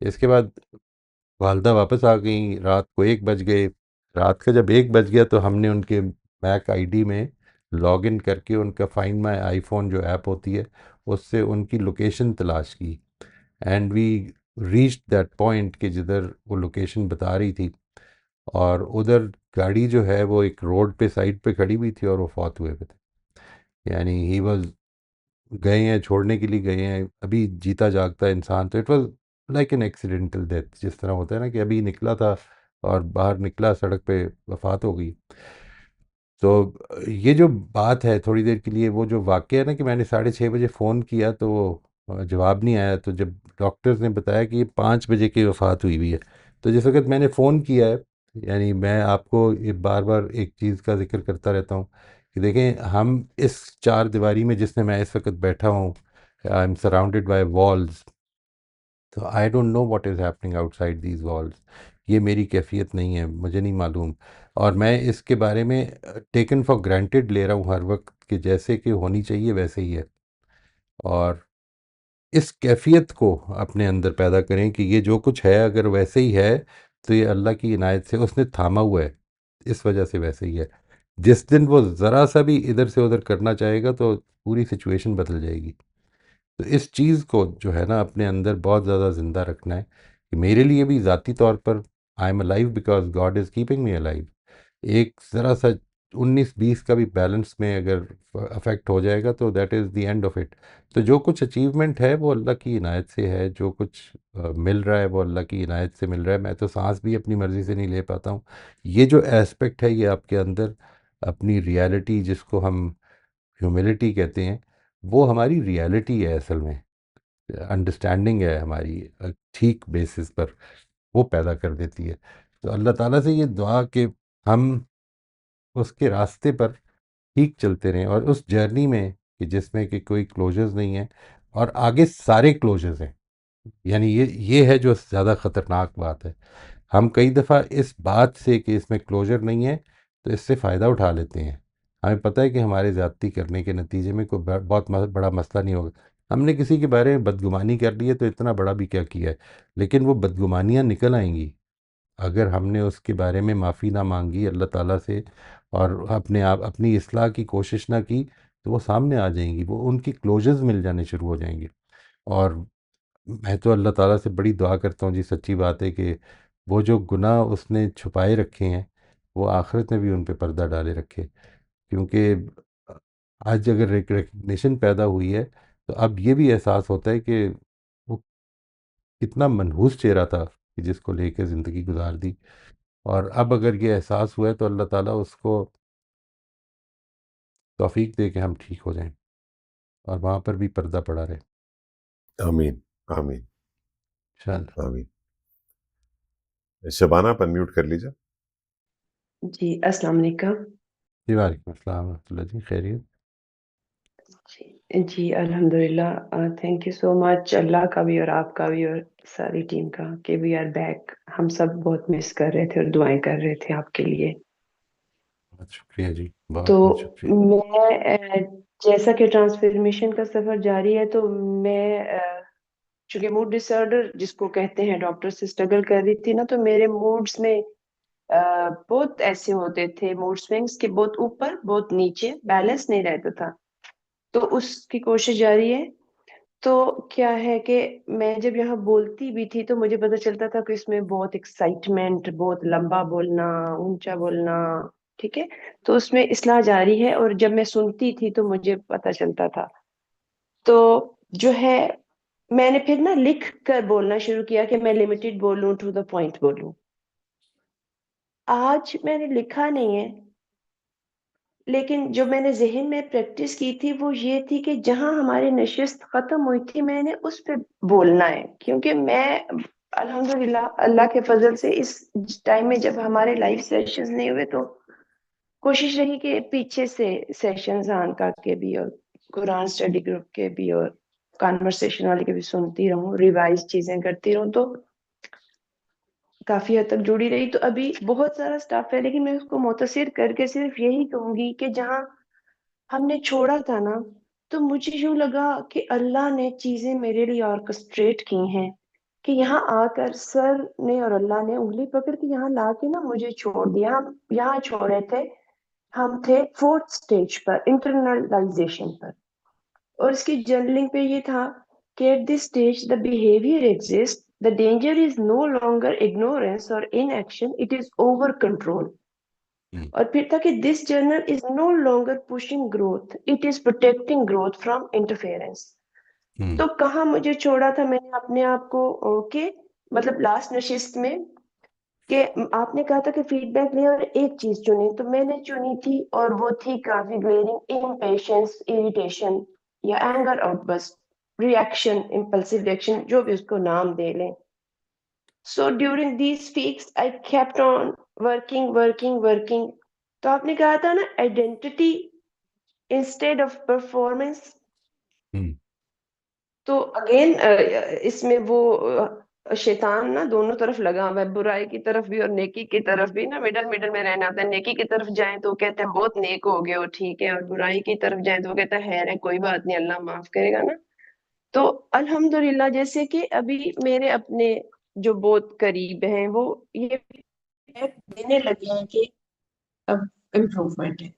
اس کے بعد والدہ واپس آ گئیں، رات کو 1 بج گئے. رات کا جب 1 بج گیا تو ہم نے ان کے میک آئی ڈی میں لاگ ان کر کے ان کا فائنڈ مائی آئی فون جو ایپ ہوتی ہے اس سے ان کی لوکیشن تلاش کی. And we reach that point کہ جدھر وہ لوکیشن بتا رہی تھی، اور ادھر گاڑی جو ہے وہ ایک روڈ پہ سائڈ پہ کھڑی ہوئی تھی اور وہ فوت ہوئے ہوئے تھے. یعنی ہی واز گئے ہیں، چھوڑنے کے لیے گئے ہیں ابھی جیتا جاگتا انسان. تو it was like an accidental death, جس طرح ہوتا ہے نا کہ ابھی نکلا تھا اور باہر نکلا سڑک پہ وفات ہو گئی. تو یہ جو بات ہے تھوڑی دیر کے لیے، وہ جو واقعہ ہے نا کہ میں نے 6:30 بجے فون کیا تو وہ جواب نہیں آیا، تو جب ڈاکٹرز نے بتایا کہ یہ 5 بجے کی وفات ہوئی ہوئی ہے، تو جس وقت میں نے فون کیا ہے، یعنی میں آپ کو یہ بار بار ایک چیز کا ذکر کرتا رہتا ہوں کہ دیکھیں ہم اس چار دیواری میں جس میں میں اس وقت بیٹھا ہوں، I am surrounded by walls, تو I don't know what is happening outside these walls. یہ میری کیفیت نہیں ہے، مجھے نہیں معلوم، اور میں اس کے بارے میں ٹیکن فار گرانٹیڈ لے رہا ہوں ہر وقت کہ جیسے کہ ہونی چاہیے ویسے ہی ہے. اور اس کیفیت کو اپنے اندر پیدا کریں کہ یہ جو کچھ ہے اگر ویسے ہی ہے تو یہ اللہ کی عنایت سے اس نے تھاما ہوا ہے، اس وجہ سے ویسے ہی ہے. جس دن وہ ذرا سا بھی ادھر سے ادھر کرنا چاہے گا تو پوری سچویشن بدل جائے گی. تو اس چیز کو جو ہے نا اپنے اندر بہت زیادہ زندہ رکھنا ہے کہ میرے لیے بھی ذاتی طور پر I am alive because God is keeping me alive. ایک ذرا سا 19-20 کا بھی بیلنس میں اگر افیکٹ ہو جائے گا تو that is the end of it. تو جو کچھ اچیومنٹ ہے وہ اللہ کی عنایت سے ہے، جو کچھ مل رہا ہے وہ اللہ کی عنایت سے مل رہا ہے. میں تو سانس بھی اپنی مرضی سے نہیں لے پاتا ہوں. یہ جو ایسپیکٹ ہے یہ آپ کے اندر اپنی ریالٹی، جس کو ہم ہیوملٹی کہتے ہیں، وہ ہماری ریالٹی ہے اصل میں، انڈرسٹینڈنگ ہے ہماری ٹھیک بیسس پر، وہ پیدا کر دیتی ہے. تو اللہ تعالیٰ سے یہ دعا کہ ہم اس کے راستے پر ٹھیک چلتے رہیں، اور اس جرنی میں کہ جس میں کہ کوئی کلوجرز نہیں ہیں اور آگے سارے کلوجرز ہیں. یعنی یہ ہے جو زیادہ خطرناک بات ہے. ہم کئی دفعہ اس بات سے کہ اس میں کلوجر نہیں ہے تو اس سے فائدہ اٹھا لیتے ہیں. ہمیں پتہ ہے کہ ہمارے زیادتی کرنے کے نتیجے میں کوئی بہت بڑا مسئلہ نہیں ہوگا. ہم نے کسی کے بارے میں بدگمانی کر لی ہے تو اتنا بڑا بھی کیا کیا ہے، لیکن وہ بدگمانیاں نکل آئیں گی اگر ہم نے اس کے بارے میں معافی نہ مانگی اللہ تعالیٰ سے اور اپنی اصلاح کی کوشش نہ کی تو وہ سامنے آ جائیں گی، وہ ان کی کلوجرز مل جانے شروع ہو جائیں گے. اور میں تو اللہ تعالیٰ سے بڑی دعا کرتا ہوں جی، سچی بات ہے کہ وہ جو گناہ اس نے چھپائے رکھے ہیں وہ آخرت میں بھی ان پہ پردہ ڈالے رکھے. کیونکہ آج اگر ریکگنیشن پیدا ہوئی ہے تو اب یہ بھی احساس ہوتا ہے کہ وہ کتنا منحوس چہرہ تھا کہ جس کو لے کے زندگی گزار دی. اور اب اگر یہ احساس ہوا ہے تو اللہ تعالیٰ اس کو توفیق دے کہ ہم ٹھیک ہو جائیں اور وہاں پر بھی پردہ پڑا رہے آمین آمین انشاءاللہ. آمین. شبانہ پر میوٹ کر لیجیے. جی السلام علیکم. جی وعلیکم السلام ورحمۃ اللہ. جی خیریت؟ جی الحمدللہ. تھینک یو سو مچ، اللہ کا بھی اور آپ کا بھی اور ساری ٹیم کا کہ وی آر بیک. ہم سب بہت مس کر رہے تھے اور دعائیں کر رہے تھے آپ کے لیے. بہت شکریہ جی، تو بہت بہت شکریہ. میں جیسا کہ ٹرانسفارمیشن کا سفر جاری ہے تو میں چونکہ موڈ ڈس آرڈر جس کو کہتے ہیں ڈاکٹر سے اسٹرگل کر رہی تھی نا، تو میرے موڈس میں بہت ایسے ہوتے تھے، موڈ سوئنگس کے بہت اوپر بہت نیچے، بیلنس نہیں رہتا تھا. تو اس کی کوشش جاری ہے. تو کیا ہے کہ میں جب یہاں بولتی بھی تھی تو مجھے پتہ چلتا تھا کہ اس میں بہت ایکسائٹمنٹ، بہت لمبا بولنا، اونچا بولنا، ٹھیک ہے. تو اس میں اصلاح جاری ہے، اور جب میں سنتی تھی تو مجھے پتہ چلتا تھا. تو جو ہے میں نے پھر نا لکھ کر بولنا شروع کیا کہ میں لمیٹڈ بولوں، ٹو دا پوائنٹ بولوں. آج میں نے لکھا نہیں ہے، لیکن جو میں نے ذہن میں پریکٹس کی تھی وہ یہ تھی کہ جہاں ہماری نشست ختم ہوئی تھی میں نے اس پہ بولنا ہے. کیونکہ میں الحمدللہ اللہ کے فضل سے اس ٹائم میں جب ہمارے لائیو سیشنز نہیں ہوئے تو کوشش رہی کہ پیچھے سے سیشنز آن کر کے بھی اور قرآن اسٹڈی گروپ کے بھی اور کانورسیشن والے کے بھی سنتی رہوں، ریوائز چیزیں کرتی رہوں. تو کافی حد تک جڑی رہی. تو ابھی بہت سارا سٹاف ہے، لیکن میں اس کو مختصر کر کے صرف یہی کہوں گی کہ جہاں ہم نے چھوڑا تھا نا تو مجھے یوں لگا کہ اللہ نے چیزیں میرے لیے آرکسٹریٹ کی ہیں کہ یہاں آ کر سر نے اور اللہ نے انگلی پکڑ کے یہاں لا کے نا مجھے چھوڑ دیا. ہم یہاں چھوڑے تھے, ہم تھے 4th stage پر, انٹرنلائزیشن پر, اور اس کی جرنلنگ پہ یہ تھا کہ at this stage the behaviour exist, the danger is no longer ignorance اور inaction, it is over control. ہوں، اور پھر تھا کہ this journal is no longer pushing growth, it is protecting growth from interference. ہوں، تو کہاں مجھے چھوڑا تھا میں نے اپنے آپ کو کہ مطلب لاسٹ نشست میں, کہ آپ نے کہا تھا کہ فیڈ بیک لیں اور ایک چیز چنیں, تو میں نے چنی تھی اور وہ تھی کافی گلیئرنگ امپیشنس, اریٹیشن یا anger outburst, reaction, impulsive reaction, جو بھی اس کو نام دے لیں. So during these weeks I kept on working. تو آپ نے کہا تھا نا آئیڈینٹی انسٹیڈ آف پرفارمنس. ہوں، تو اگین اس میں وہ شیطان نا دونوں طرف لگا ہوا ہے, برائی کی طرف بھی اور نیکی کی طرف بھی نا, مڈل میں رہنا آتا ہے. نیکی کی طرف جائیں تو وہ کہتے ہیں بہت نیک ہو گئے ہو, ٹھیک ہے, اور برائی کی طرف جائیں تو وہ کہتا ہے خیر ہے, کوئی بات نہیں, اللہ معاف کرے گا نا. تو الحمدللہ جیسے کہ ابھی میرے اپنے جو بہت قریب ہیں وہ یہ دینے لگے ہیں کہ اب امپروومنٹ ہے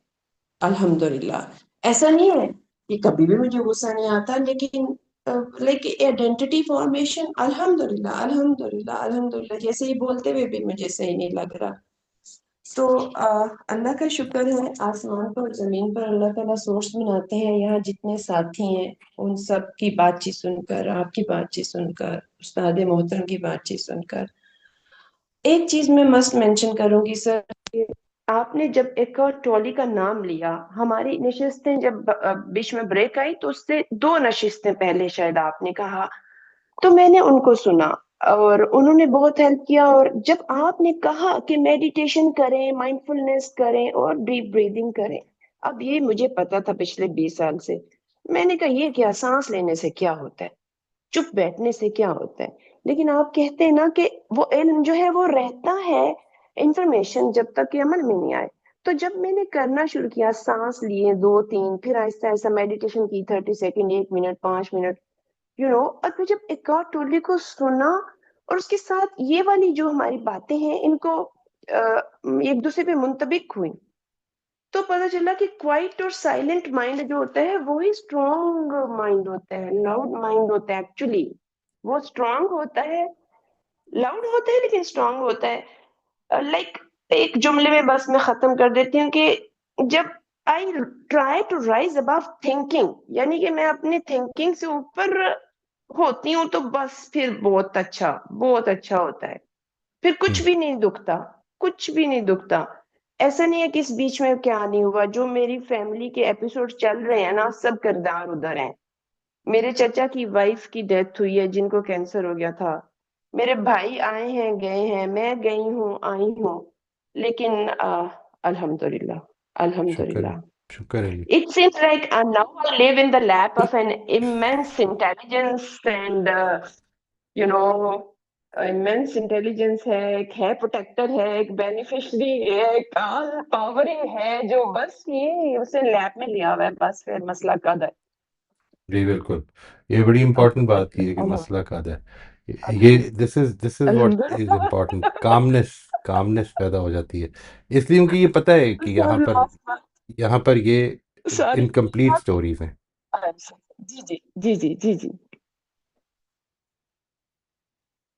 الحمدللہ. ایسا نہیں ہے کہ کبھی بھی مجھے غصہ نہیں آتا, لیکن لائک آئیڈینٹی فارمیشن الحمدللہ جیسے ہی بولتے ہوئے بھی مجھے صحیح نہیں لگ رہا. تو اللہ کا شکر ہے, آسمان پر زمین پر اللہ تعالیٰ سورس بناتے ہیں. یہاں جتنے ساتھی ہیں ان سب کی بات چیت سن کر, آپ کی بات چیت سن کر, استاد محترم کی بات چیت سن کر, ایک چیز میں مسٹ مینشن کروں گی سر, آپ نے جب ایک اور ٹرالی کا نام لیا, ہماری نشستیں جب بیچ میں بریک آئی تو اس سے 2 نشستیں پہلے شاید آپ نے کہا, تو میں نے ان کو سنا اور انہوں نے بہت ہیلپ کیا. اور جب آپ نے کہا کہ میڈیٹیشن کریں, مائنڈفلنس کریں اور ڈیپ بریدنگ کریں, اب یہ مجھے پتا تھا پچھلے 20 سال سے. میں نے کہا یہ کیا, سانس لینے سے کیا ہوتا ہے, چپ بیٹھنے سے کیا ہوتا ہے. لیکن آپ کہتے ہیں نا کہ وہ علم جو ہے وہ رہتا ہے, انفارمیشن جب تک کہ عمل میں نہیں آئے. تو جب میں نے کرنا شروع کیا, سانس لیے 2-3, پھر آہستہ آہستہ میڈیٹیشن کی 30 سیکنڈ, 1 منٹ, 5 منٹ, اور پھر جب ایک اور ٹولی کو سنا اور اس کے ساتھ یہ والی جو ہماری باتیں ہیں ان کو ایک دوسرے پہ منطبق ہوئی, تو پتا چلا کہ کوائٹ اور سائلنٹ مائنڈ جو ہوتا ہے وہی اسٹرانگ مائنڈ ہوتا ہے, لاؤڈ مائنڈ ہوتا ہے. ایکچولی وہ اسٹرانگ ہوتا ہے, لاؤڈ ہوتا ہے لیکن اسٹرانگ ہوتا ہے. لائک ایک جملے میں بس میں ختم کر دیتی ہوں کہ جب I try to rise above thinking, یعنی کہ میں اپنی تھنکنگ سے اوپر ہوتی ہوں, تو بس پھر بہت اچھا ہوتا ہے. پھر کچھ بھی نہیں دکھتا, کچھ بھی نہیں دکھتا. ایسا نہیں ہے کہ اس بیچ میں کیا نہیں ہوا. جو میری فیملی کے ایپیسوڈ چل رہے ہیں نا, سب کردار ادھر ہیں. میرے چچا کی وائف کی ڈیتھ ہوئی ہے جن کو کینسر ہو گیا تھا. میرے بھائی آئے ہیں, گئے ہیں, میں گئی ہوں, آئی ہوں, لیکن الحمدللہ شکر ہے، الحمدللہ. شکر ہے جی. It seems like now I live in the lap of an immense intelligence and you know immense intelligence ہے, ایک ہے پروٹیکٹر ہے, ایک بینیفیشری ہے, ایک آل پاورنگ ہے, جو بس یہ اسے لیپ میں لیا ہوا ہے, بس پھر مسئلہ قد ہے. جی بالکل، یہ بڑی امپورٹنٹ بات کی ہے کہ مسئلہ قد ہے. یہ this is what is important. کامنس پیدا ہو جاتی ہے اس لیے کیونکہ یہ پتہ ہے کہ یہاں پر یہ سوری انکمپلیٹ سٹوریز ہیں. جی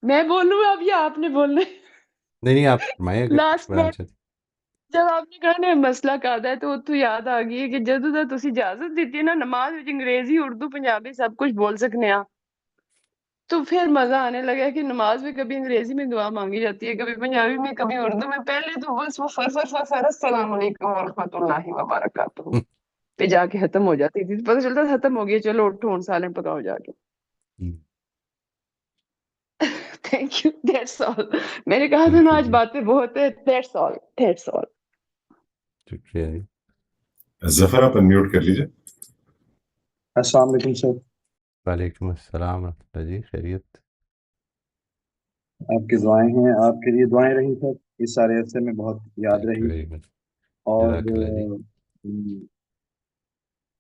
میں بولوں اب یا آپ نے بولنا ہے؟ نہیں آپ فرمائیں اگر کچھ لاسٹ میں بتانا چاہتے. جب آپ نے کہا نا مسئلہ کہدا ہے تو اتو یاد آ گئی ہے کہ جدوں دا تسی اجازت دیتی ہے نا نماز وچ انگریزی, اردو, پنجابی سب کچھ بول سکنے ہاں, تو پھر مزہ آنے لگا کہ نماز میں کبھی انگریزی میں دعا مانگی جاتی ہے, کبھی پنجابی میں, کبھی اردو میں. پہلے تو بس وہ فر السلام علیکم ورحمۃ اللہ وبرکاتہ پہ جا کے ختم ہو جاتی تھی. پتہ چلتا ختم ہو گیا, چلو اٹھو ہن سالن پکاؤ جا کے. Thank you, that's all. میں نے کہا تھا نا آج باتیں بہت ہے. That's all. شکریہ جی. ظفر آپ انمیوٹ کر لیجیے. السلام علیکم سر. وعلیکم السلام ورحمۃ اللہ جی, خیریت؟ آپ کی دعائیں ہیں, آپ کے لیے دعائیں رہی سر اس سارے عرصے میں, بہت یاد Thank you رہی. very much. اور جزاک اللہ جی.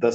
10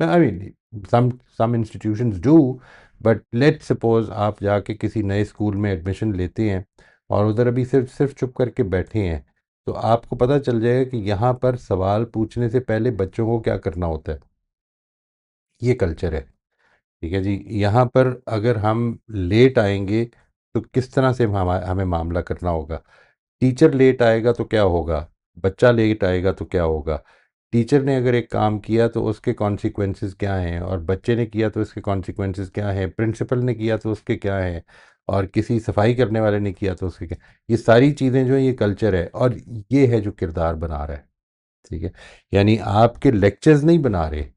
I mean, some institutions do, but let's suppose آپ جا کے کسی نئے اسکول میں ایڈمیشن لیتے ہیں اور ادھر ابھی صرف چپ کر کے بیٹھے ہیں، تو آپ کو پتہ چل جائے گا کہ یہاں پر سوال پوچھنے سے پہلے بچوں کو کیا کرنا ہوتا ہے. یہ کلچر ہے. ٹھیک ہے جی. یہاں پر اگر ہم لیٹ آئیں گے تو کس طرح سے ہمیں معاملہ کرنا ہوگا. ٹیچر لیٹ آئے گا تو کیا ہوگا، بچہ لیٹ آئے گا تو کیا ہوگا. ٹیچر نے اگر ایک کام کیا تو اس کے کانسیکوینسز کیا ہیں، اور بچے نے کیا تو اس کے کانسیکوینسز کیا ہیں، پرنسپل نے کیا تو اس کے کیا ہیں، اور کسی صفائی کرنے والے نے کیا تو اس کے کیا. یہ ساری چیزیں جو ہیں یہ کلچر ہے، اور یہ ہے جو کردار بنا رہا ہے. ٹھیک ہے. یعنی آپ کے لیکچرز نہیں بنا رہے.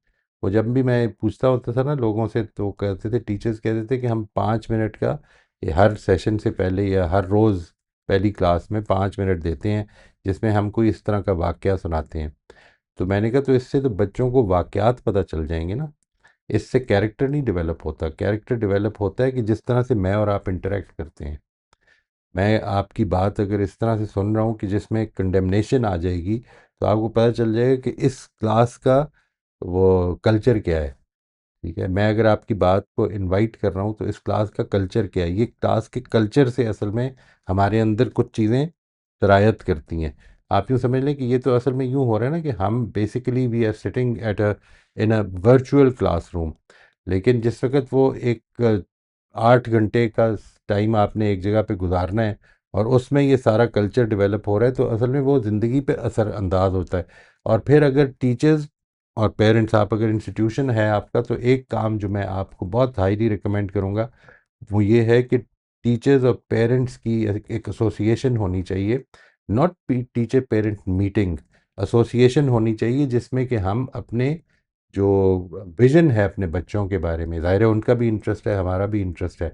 وہ جب بھی میں پوچھتا ہوتا تھا نا لوگوں سے تو کہتے تھے، ٹیچرز کہتے تھے کہ ہم 5 منٹ کا یہ ہر سیشن سے پہلے یا ہر روز پہلی کلاس میں 5 منٹ دیتے ہیں جس میں ہم کوئی اس طرح کا واقعہ سناتے ہیں. تو میں نے کہا تو اس سے تو بچوں کو واقعات پتہ چل جائیں گے نا. اس سے کیریکٹر نہیں ڈیولپ ہوتا. کیریکٹر ڈیولپ ہوتا ہے کہ جس طرح سے میں اور آپ انٹریکٹ کرتے ہیں. میں آپ کی بات اگر اس طرح سے سن رہا ہوں کہ جس میں کنڈیمنیشن آ جائے گی تو آپ کو پتہ چل جائے گا کہ اس کلاس کا وہ کلچر کیا ہے. ٹھیک ہے. میں اگر آپ کی بات کو انوائٹ کر رہا ہوں تو اس کلاس کا کلچر کیا ہے. یہ کلاس کے کلچر سے اصل میں ہمارے اندر کچھ چیزیں سرایت کرتی ہیں. آپ یوں سمجھ لیں کہ یہ تو اصل میں یوں ہو رہا ہے نا کہ ہم basically we are sitting at in a virtual classroom, لیکن جس وقت وہ ایک 8 گھنٹے کا ٹائم آپ نے ایک جگہ پہ گزارنا ہے اور اس میں یہ سارا کلچر ڈیولپ ہو رہا ہے تو اصل میں وہ زندگی پہ اثر انداز ہوتا ہے. اور پھر اگر ٹیچرز اور پیرنٹس، آپ اگر انسٹیٹیوشن ہے آپ کا، تو ایک کام جو میں آپ کو بہت ہائیلی ریکمینڈ کروں گا وہ یہ ہے کہ ٹیچرز اور پیرنٹس کی ایک ایسوسیشن ہونی چاہیے. Not teacher parent meeting, association ہونی چاہیے جس میں کہ ہم اپنے جو ویژن ہے اپنے بچوں کے بارے میں، ظاہر ہے ان کا بھی انٹرسٹ ہے، ہمارا بھی انٹرسٹ ہے،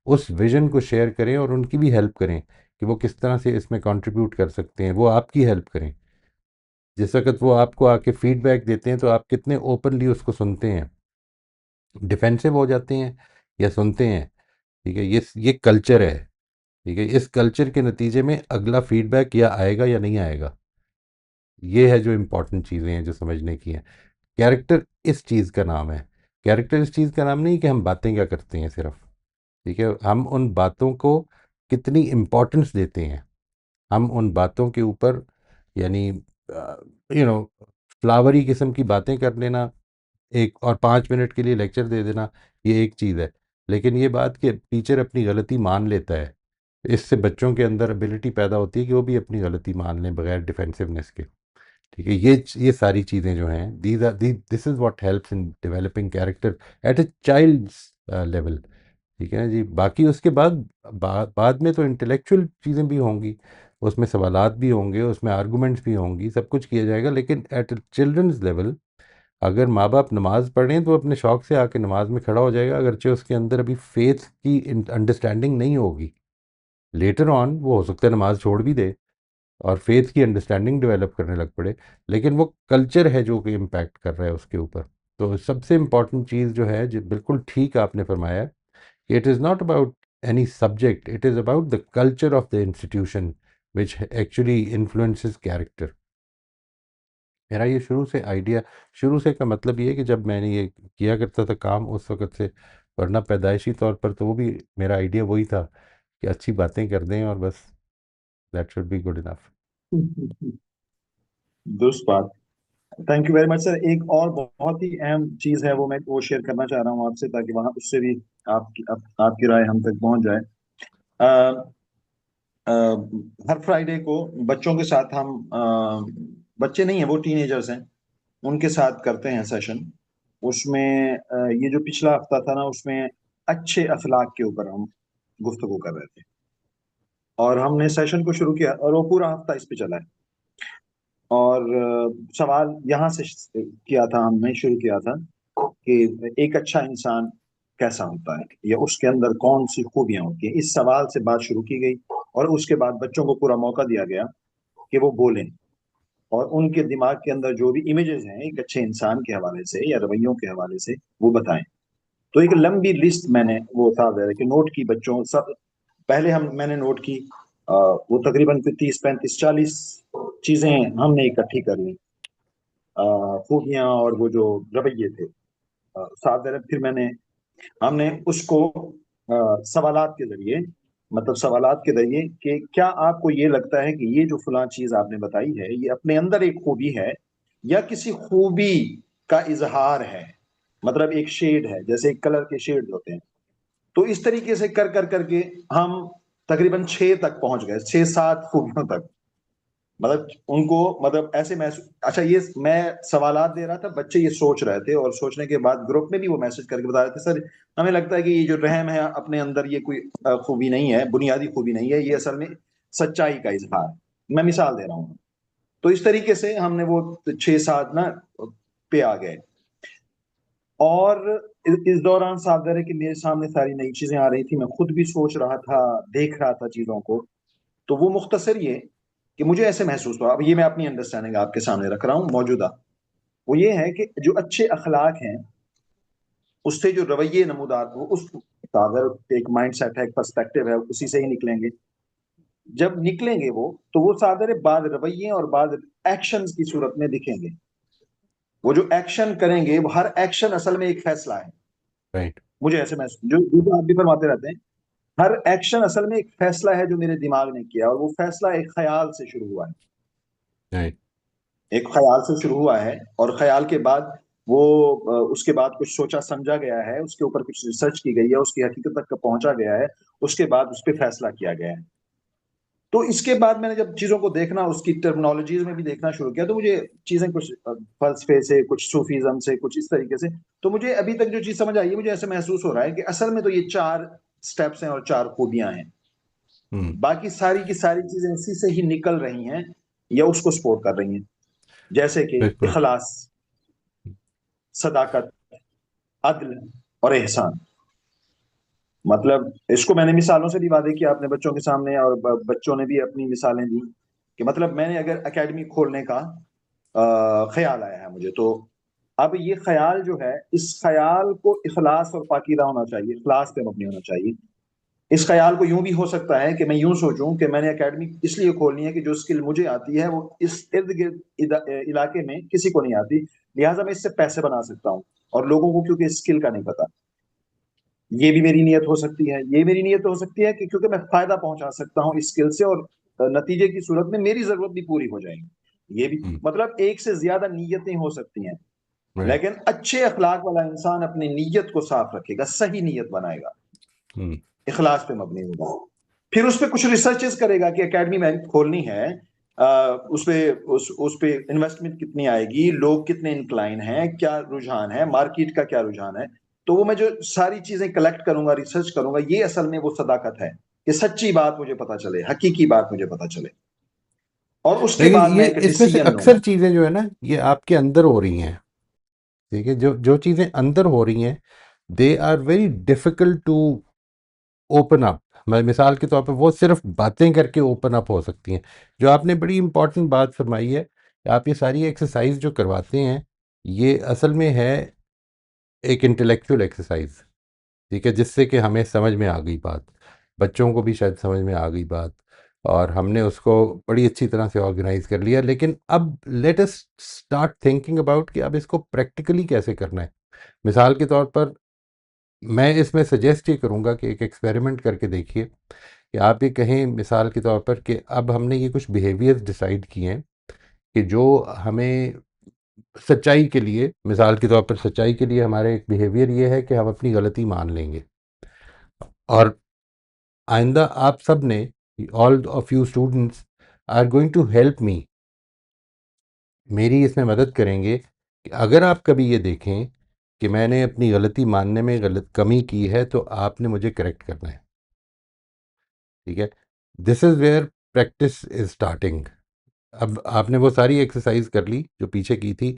اس ویژن کو شیئر کریں اور ان کی بھی ہیلپ کریں کہ وہ کس طرح سے اس میں کنٹریبیوٹ کر سکتے ہیں. وہ آپ کی ہیلپ کریں. جس وقت وہ آپ کو آ کے فیڈ بیک دیتے ہیں تو آپ کتنے اوپنلی اس کو سنتے ہیں، ڈیفینسو ہو جاتے ہیں یا سنتے ہیں. ٹھیک ہے. یہ کلچر ہے. ٹھیک ہے. اس کلچر کے نتیجے میں اگلا فیڈ بیک یا آئے گا یا نہیں آئے گا. یہ ہے جو امپورٹنٹ چیزیں ہیں جو سمجھنے کی ہیں. کیریکٹر اس چیز کا نام ہے. کیریکٹر اس چیز کا نام نہیں کہ ہم باتیں کیا کرتے ہیں صرف. ٹھیک ہے. ہم ان باتوں کو کتنی امپورٹنس دیتے ہیں. ہم ان باتوں کے اوپر یعنی فلاوری قسم کی باتیں کر لینا ایک، اور 5 منٹ کے لیے لیکچر دے دینا، یہ ایک چیز ہے. لیکن یہ بات کہ ٹیچر اپنی غلطی مان لیتا ہے، اس سے بچوں کے اندر ابیلٹی پیدا ہوتی ہے کہ وہ بھی اپنی غلطی مان لیں بغیر ڈیفینسونیس کے. ٹھیک ہے. یہ ساری چیزیں جو ہیں this is what helps in developing character at a child's level. ٹھیک ہے نا جی. باقی اس کے بعد میں تو انٹلیکچوئل چیزیں بھی ہوں گی، اس میں سوالات بھی ہوں گے، اس میں آرگومنٹس بھی ہوں گی، سب کچھ کیا جائے گا. لیکن ایٹ اے چلڈرنز لیول اگر ماں باپ نماز پڑھیں تو اپنے شوق سے آ کے نماز میں کھڑا ہو جائے گا، اگرچہ اس کے اندر ابھی فیتھ کی انڈرسٹینڈنگ نہیں ہوگی. لیٹر آن وہ ہو سکتا ہے نماز چھوڑ بھی دے اور فیتھ کی انڈرسٹینڈنگ ڈیولپ کرنے لگ پڑے، لیکن وہ کلچر ہے جو کہ امپیکٹ کر رہا ہے اس کے اوپر. تو سب سے امپورٹنٹ چیز جو ہے، جو بالکل ٹھیک آپ نے فرمایا ہے، کہ it is not about any subject, it is about the culture of the institution which actually influences character. میرا یہ شروع سے کا مطلب یہ ہے کہ جب میں نے یہ کیا کرتا تھا کام اس وقت سے، ورنہ پیدائشی طور پر تو وہ بھی میرا آئیڈیا وہی تھا کہ اچھی باتیں کر دیں اور بس that should be good enough. درست بات. Thank you very much sir. ایک اور بہت ہی اہم چیز ہے وہ شیئر کرنا چاہ رہا ہوں آپ سے، تاکہ وہاں اس سے بھی آپ کی رائے ہم تک پہنچ جائے. ہر فرائیڈے کو بچوں کے ساتھ ہم بچے نہیں ہیں، وہ ٹین ایجرز ہیں، ان کے ساتھ کرتے ہیں سیشن. اس میں یہ جو پچھلا ہفتہ تھا نا، اس میں اچھے اخلاق کے اوپر ہم گفتگو کر رہے تھے، اور ہم نے سیشن کو شروع کیا اور وہ پورا ہفتہ اس پہ چلا ہے. اور سوال یہاں سے کیا تھا، ہم نے شروع کیا تھا کہ ایک اچھا انسان کیسا ہوتا ہے، یا اس کے اندر کون سی خوبیاں ہوتی ہیں. اس سوال سے بات شروع کی گئی اور اس کے بعد بچوں کو پورا موقع دیا گیا کہ وہ بولیں اور ان کے دماغ کے اندر جو بھی امیجز ہیں ایک اچھے انسان کے حوالے سے یا رویوں کے حوالے سے وہ بتائیں. تو ایک لمبی لسٹ میں نے وہ تھا کہ نوٹ کی بچوں سب. پہلے میں نے نوٹ کی وہ تقریباً 30 35 40 چیزیں ہم نے اکٹھی کر لی. خوبیاں اور وہ جو رویے تھے ساتھ پھر ہم نے اس کو سوالات کے ذریعے مطلب سوالات کے ذریعے کہ کیا آپ کو یہ لگتا ہے کہ یہ جو فلاں چیز آپ نے بتائی ہے یہ اپنے اندر ایک خوبی ہے یا کسی خوبی کا اظہار ہے، مطلب ایک شیڈ ہے، جیسے ایک کلر کے شیڈ ہوتے ہیں. تو اس طریقے سے کر کے ہم تقریباً 6 تک پہنچ گئے، 6-7 خوبیوں تک. مطلب ان کو مطلب ایسے محسوس. اچھا یہ میں سوالات دے رہا تھا، بچے یہ سوچ رہے تھے اور سوچنے کے بعد گروپ میں بھی وہ میسج کر کے بتا رہے تھے سر ہمیں لگتا ہے کہ یہ جو رحم ہے اپنے اندر یہ کوئی خوبی نہیں ہے، بنیادی خوبی نہیں ہے، یہ اصل میں سچائی کا اظہار. میں مثال دے رہا ہوں. تو اس طریقے سے ہم نے وہ 6-7 نا پہ آ گئے. اور اس دوران صاحب ہے کہ میرے سامنے ساری نئی چیزیں آ رہی تھی، میں خود بھی سوچ رہا تھا، دیکھ رہا تھا چیزوں کو. تو وہ مختصر یہ کہ مجھے ایسے محسوس ہوا، اب یہ میں اپنی انڈرسٹینڈنگ آپ کے سامنے رکھ رہا ہوں موجودہ، وہ یہ ہے کہ جو اچھے اخلاق ہیں اس سے جو رویے نمودار ہو، اس ایک مائنڈ سیٹ ہے، ایک پرسپیکٹو ہے، اسی سے ہی نکلیں گے. جب نکلیں گے تو وہ صادر بعض رویے اور بعض ایکشنز کی صورت میں دکھیں گے. وہ جو ایکشن کریں گے وہ ہر ایکشن اصل میں ایک فیصلہ ہے. رائٹ. مجھے ایسے محسوس جو آپ بھی فرماتے رہتے ہیں، ہر ایکشن اصل میں ایک فیصلہ ہے جو میرے دماغ نے کیا، اور وہ فیصلہ ایک خیال سے شروع ہوا ہے. رائٹ. ایک خیال سے شروع ہوا ہے اور خیال کے بعد وہ اس کے بعد کچھ سوچا سمجھا گیا ہے، اس کے اوپر کچھ ریسرچ کی گئی ہے، اس کی حقیقت تک پہنچا گیا ہے، اس کے بعد اس پہ فیصلہ کیا گیا ہے. تو اس کے بعد میں نے جب چیزوں کو دیکھنا، اس کی ٹرمنالوجیز میں بھی دیکھنا شروع کیا، تو مجھے چیزیں کچھ فلسفے سے، کچھ صوفیزم سے، کچھ اس طریقے سے، تو مجھے ابھی تک جو چیز سمجھ آئی ہے، مجھے ایسے محسوس ہو رہا ہے کہ اصل میں تو یہ 4 سٹیپس ہیں اور 4 خوبیاں ہیں. باقی ساری کی ساری چیزیں اسی سے ہی نکل رہی ہیں یا اس کو سپورٹ کر رہی ہیں، جیسے کہ بالکل. اخلاص، صداقت، عدل اور احسان. مطلب اس کو میں نے مثالوں سے بھی واضح کیا اپنے بچوں کے سامنے، اور بچوں نے بھی اپنی مثالیں دی کہ مطلب میں نے اگر اکیڈمی کھولنے کا خیال آیا ہے مجھے، تو اب یہ خیال جو ہے، اس خیال کو اخلاص اور پاکیزہ ہونا چاہیے، اخلاص پہ مبنی ہونا چاہیے. اس خیال کو یوں بھی ہو سکتا ہے کہ میں یوں سوچوں کہ میں نے اکیڈمی اس لیے کھولنی ہے کہ جو اسکل مجھے آتی ہے وہ اس ارد گرد علاقے میں کسی کو نہیں آتی، لہٰذا میں اس سے پیسے بنا سکتا ہوں، اور لوگوں کو کیونکہ اسکل کا نہیں پتا. یہ بھی میری نیت ہو سکتی ہے. یہ میری نیت ہو سکتی ہے کہ کیونکہ میں فائدہ پہنچا سکتا ہوں اس اسکل سے، اور نتیجے کی صورت میں میری ضرورت بھی پوری ہو جائے گی. یہ بھی مطلب ایک سے زیادہ نیتیں ہو سکتی ہیں، لیکن اچھے اخلاق والا انسان اپنی نیت کو صاف رکھے گا، صحیح نیت بنائے گا، اخلاص پہ مبنی ہوگا. پھر اس پہ کچھ ریسرچز کرے گا کہ اکیڈمی میں کھولنی ہے، اس پہ انویسٹمنٹ کتنی آئے گی، لوگ کتنے انکلائن ہیں، کیا رجحان ہے، مارکیٹ کا کیا رجحان ہے. تو وہ میں جو ساری چیزیں کلیکٹ کروں گا، ریسرچ کروں گا، یہ اصل میں وہ صداقت ہے کہ سچی بات مجھے پتا چلے، حقیقی بات مجھے پتا چلے، اور اس کے لیکن بعد میں یہ ایک اس میں سے ڈیسیژن لوں گا. اکثر چیزیں جو ہے نا یہ آپ کے اندر ہو رہی ہیں. ٹھیک ہے، جو چیزیں اندر ہو رہی ہیں they are very difficult to open up. مثال کے طور پہ وہ صرف باتیں کر کے اوپن اپ ہو سکتی ہیں. جو آپ نے بڑی امپورٹنٹ بات فرمائی ہے کہ آپ یہ ساری ایکسرسائز جو کرواتے ہیں یہ اصل میں ہے ایک انٹلیکچوئل ایکسرسائز. ٹھیک ہے، جس سے کہ ہمیں سمجھ میں آ گئی بات، بچوں کو بھی شاید سمجھ میں آ گئی بات، اور ہم نے اس کو بڑی اچھی طرح سے آرگنائز کر لیا. لیکن اب let us start thinking about کہ اب اس کو پریکٹیکلی کیسے کرنا ہے. مثال کے طور پر میں اس میں سجیسٹ یہ کروں گا کہ ایک ایکسپیریمنٹ کر کے دیکھیے کہ آپ یہ کہیں مثال کے طور پر کہ اب ہم نے یہ کچھ بیہیویئرز ڈیسائیڈ کیے ہیں کہ جو ہمیں سچائی کے لیے، مثال کے طور پر سچائی کے لیے ہمارے ایک بیہیویئر یہ ہے کہ ہم اپنی غلطی مان لیں گے. اور آئندہ آپ سب نے all of you students are going to help me, میری اس میں مدد کریں گے کہ اگر آپ کبھی یہ دیکھیں کہ میں نے اپنی غلطی ماننے میں کمی کی ہے تو آپ نے مجھے کریکٹ کرنا ہے. ٹھیک ہے، this is where practice is starting. اب آپ نے وہ ساری ایکسرسائز کر لی جو پیچھے کی تھی.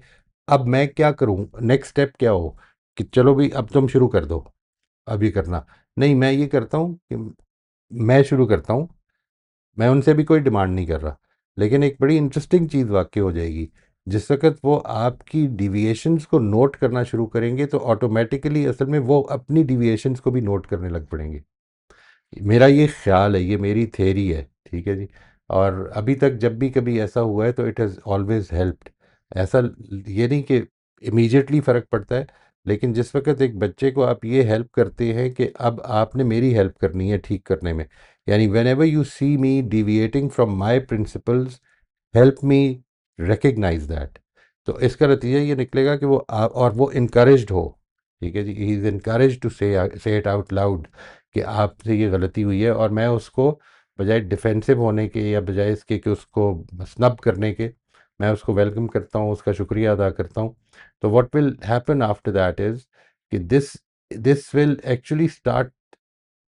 اب میں کیا کروں، نیکسٹ اسٹیپ کیا ہو کہ چلو بھی اب تم شروع کر دو ابھی کرنا. نہیں، میں یہ کرتا ہوں کہ میں شروع کرتا ہوں، میں ان سے بھی کوئی ڈیمانڈ نہیں کر رہا. لیکن ایک بڑی انٹرسٹنگ چیز واقع ہو جائے گی، جس وقت وہ آپ کی ڈیویشنز کو نوٹ کرنا شروع کریں گے تو آٹومیٹیکلی اصل میں وہ اپنی ڈیویشنز کو بھی نوٹ کرنے لگ پڑیں گے. میرا یہ خیال ہے، یہ میری تھیری ہے. ٹھیک ہے جی. اور ابھی تک جب بھی کبھی ایسا ہوا ہے تو اٹ ہیز آلویز ہیلپڈ. ایسا یہ نہیں کہ امیجیٹلی فرق پڑتا ہے، لیکن جس وقت ایک بچے کو آپ یہ ہیلپ کرتے ہیں کہ اب آپ نے میری ہیلپ کرنی ہے ٹھیک کرنے میں، یعنی whenever you see me deviating from my principles help me recognise that, تو اس کا نتیجہ یہ نکلے گا کہ وہ اور وہ انکریجڈ ہو، ٹھیک ہے جی، ہی از انکریج ٹو سے اٹ آؤٹ لاؤڈ کہ آپ سے یہ غلطی ہوئی ہے، اور میں اس کو بجائے ڈیفینسو ہونے کے یا بجائے اس کے کہ اس کو سنب کرنے کے، میں اس کو ویلکم کرتا ہوں، اس کا شکریہ ادا کرتا ہوں. تو what will happen after that is کہ this will actually start,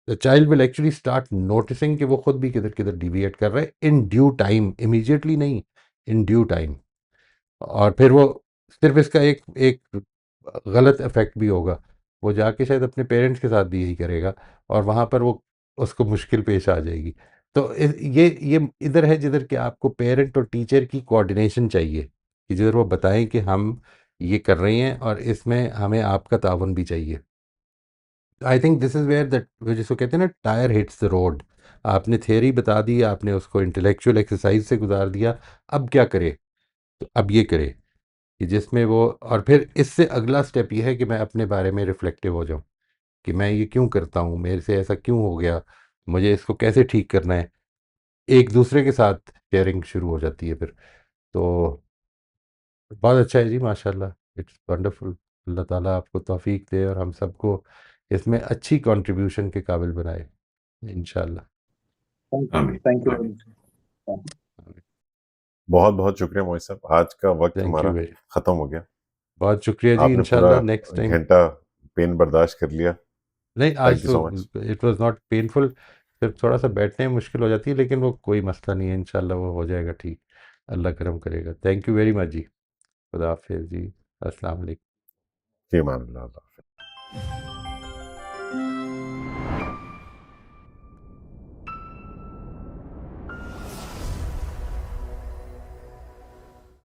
the child will actually start noticing کہ وہ خود بھی کدھر کدھر ڈیویٹ کر رہے ہیں ان ڈیو ٹائم، امیجیٹلی نہیں، ان ڈیو ٹائم. اور پھر وہ صرف اس کا ایک غلط افیکٹ بھی ہوگا، وہ جا کے شاید اپنے پیرنٹس کے ساتھ بھی یہی کرے گا، اور وہاں پر وہ اس کو مشکل پیش آ جائے گی. تو یہ ادھر ہے جدھر کہ آپ کو پیرنٹ اور ٹیچر کی کوآرڈینیشن چاہیے، کہ جدھر وہ بتائیں کہ ہم یہ کر رہے ہیں اور اس میں ہمیں آپ کا تعاون بھی چاہیے. I think this is where that جس کو کہتے ہیں نا ٹائر ہٹس دا روڈ. آپ نے تھیوری بتا دی، آپ نے اس کو انٹلیکچوئل ایکسرسائز سے گزار دیا، اب کیا کرے؟ تو اب یہ کرے کہ جس میں وہ، اور پھر اس سے اگلا سٹیپ یہ ہے کہ میں اپنے بارے میں ریفلیکٹیو ہو جاؤں کہ میں یہ کیوں کرتا ہوں، میرے سے ایسا کیوں ہو گیا، مجھے اس کو کیسے ٹھیک کرنا ہے. ایک دوسرے کے ساتھ شیئرنگ شروع ہو جاتی ہے پھر. تو بہت اچھا ہے جی، ماشاء اللہ، اٹس ونڈرفل. اللہ تعالیٰ آپ کو توفیق دے اور ہم سب کو اس میں اچھی کنٹریبیوشن کے قابل بنائے انشاءاللہ. آمین تھینک یو آمین. Very much. بہت بہت شکریہ موئی صاحب، آج کا وقت تھینک ہمارا یو ویری، ختم ہو گیا. بہت شکریہ جی، آپ نے پورا انشاءاللہ نیکسٹ ٹائم. گھنٹہ پین برداشت کر لیا. نہیں آج تھینک یو تو سو مچ. اٹ واز ناٹ پینفل، صرف تھوڑا سا بیٹھنے میں مشکل ہو جاتی ہے، لیکن وہ کوئی مسئلہ نہیں ہے، انشاءاللہ وہ ہو جائے گا ٹھیک، اللہ کرم کرے گا. تھینک یو ویری مچ جی، خدا حافظ جی، السلام علیکم. فی امان اللہ.